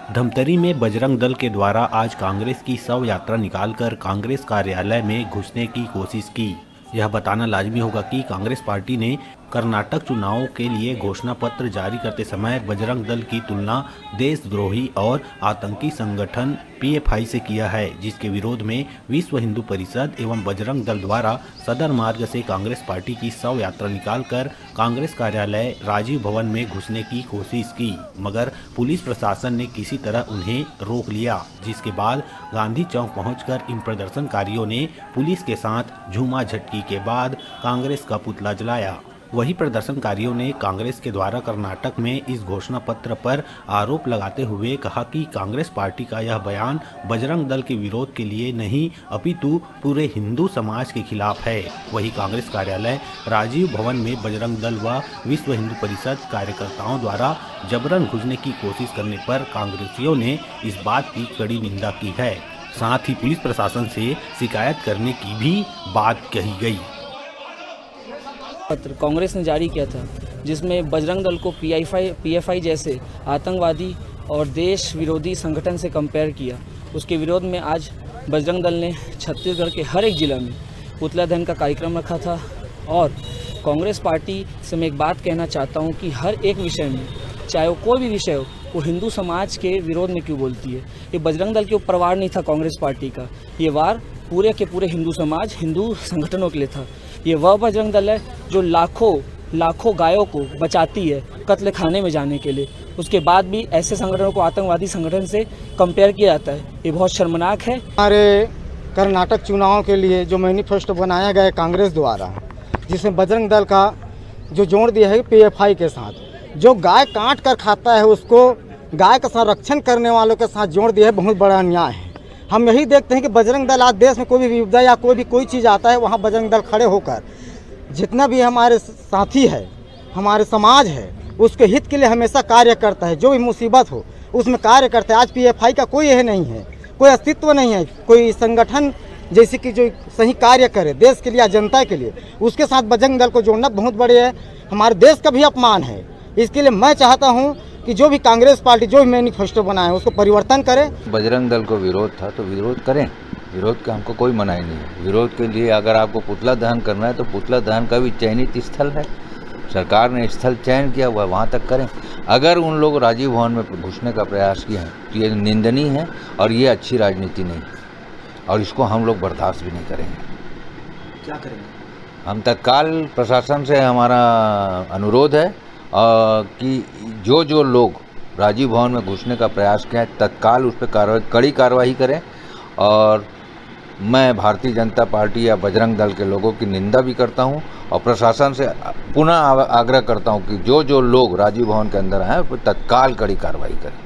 धमतरी में बजरंग दल के द्वारा आज कांग्रेस की शव यात्रा निकालकर कांग्रेस कार्यालय में घुसने की कोशिश की। यह बताना लाजमी होगा कि कांग्रेस पार्टी ने कर्नाटक चुनावों के लिए घोषणा पत्र जारी करते समय बजरंग दल की तुलना देशद्रोही और आतंकी संगठन पीएफआई से किया है, जिसके विरोध में विश्व हिंदू परिषद एवं बजरंग दल द्वारा सदर मार्ग से कांग्रेस पार्टी की शव यात्रा निकालकर कांग्रेस कार्यालय राजीव भवन में घुसने की कोशिश की, मगर पुलिस प्रशासन ने किसी तरह उन्हें रोक लिया, जिसके बाद गांधी चौक पहुंचकर इन प्रदर्शनकारियों ने पुलिस के साथ झूमाझटकी के बाद कांग्रेस का पुतला जलाया। वही प्रदर्शनकारियों ने कांग्रेस के द्वारा कर्नाटक में इस घोषणा पत्र पर आरोप लगाते हुए कहा कि कांग्रेस पार्टी का यह बयान बजरंग दल के विरोध के लिए नहीं अपितु पूरे हिंदू समाज के खिलाफ है। वही कांग्रेस कार्यालय राजीव भवन में बजरंग दल व विश्व हिंदू परिषद कार्यकर्ताओं द्वारा जबरन घुसने की कोशिश करने पर कांग्रेसियों ने इस बात की कड़ी निंदा की है। साथ ही पुलिस प्रशासन से शिकायत करने की भी बात कही गई। पत्र कांग्रेस ने जारी किया था, जिसमें बजरंग दल को पीएफआई जैसे आतंकवादी और देश विरोधी संगठन से कंपेयर किया। उसके विरोध में आज बजरंग दल ने छत्तीसगढ़ के हर एक जिला में पुतला दहन का कार्यक्रम रखा था। और कांग्रेस पार्टी से मैं एक बात कहना चाहता हूं कि हर एक विषय में, चाहे वो कोई भी विषय हो, वो हिंदू समाज के विरोध में क्यों बोलती है। ये बजरंग दल के ऊपर वार नहीं था कांग्रेस पार्टी का, ये वार पूरे के पूरे हिंदू समाज, हिंदू संगठनों के लिए था। ये वह बजरंग दल है जो लाखों गायों को बचाती है कत्ल खाने में जाने के लिए, उसके बाद भी ऐसे संगठनों को आतंकवादी संगठन से कंपेयर किया जाता है। ये बहुत शर्मनाक है। हमारे कर्नाटक चुनाव के लिए जो मैनिफेस्टो बनाया गया है कांग्रेस द्वारा, जिसमें बजरंग दल का जो जोड़ दिया है पीएफआई के साथ, जो गाय काट कर खाता है उसको गाय का संरक्षण करने वालों के साथ जोड़ दिया है, बहुत बड़ा अन्याय है। हम यही देखते हैं कि बजरंग दल आज देश में कोई भी विपदा या कोई चीज़ आता है, वहाँ बजरंग दल खड़े होकर जितना भी हमारे साथी है, हमारे समाज है, उसके हित के लिए हमेशा कार्य करता है। जो भी मुसीबत हो उसमें कार्य करता है। आज पीएफआई का कोई यह नहीं है, कोई अस्तित्व नहीं है, कोई संगठन जैसे कि जो सही कार्य करे देश के लिए या जनता के लिए, उसके साथ बजरंग दल को जोड़ना बहुत बड़े है, हमारे देश का भी अपमान है। इसके लिए मैं चाहता हूँ कि जो भी कांग्रेस पार्टी जो भी मैनिफेस्टो बनाए उसको परिवर्तन करे। बजरंग दल को विरोध था तो विरोध करें, विरोध का हमको कोई मनाही नहीं है। विरोध के लिए अगर आपको पुतला दहन करना है तो पुतला दहन का भी चयनित स्थल है, सरकार ने स्थल चयन किया हुआ है, वहाँ तक करें। अगर उन लोग राजीव भवन में घुसने का प्रयास किए हैं तो ये निंदनीय है और ये अच्छी राजनीति नहीं है, और इसको हम लोग बर्दाश्त भी नहीं करेंगे। क्या करेंगे? हम तत्काल प्रशासन से हमारा अनुरोध है कि जो लोग राजीव भवन में घुसने का प्रयास किया है तत्काल उस पर कड़ी कार्रवाई करें। और मैं भारतीय जनता पार्टी या बजरंग दल के लोगों की निंदा भी करता हूं और प्रशासन से पुनः आग्रह करता हूं कि जो लोग राजीव भवन के अंदर आए उस पर तत्काल कड़ी कार्रवाई करें।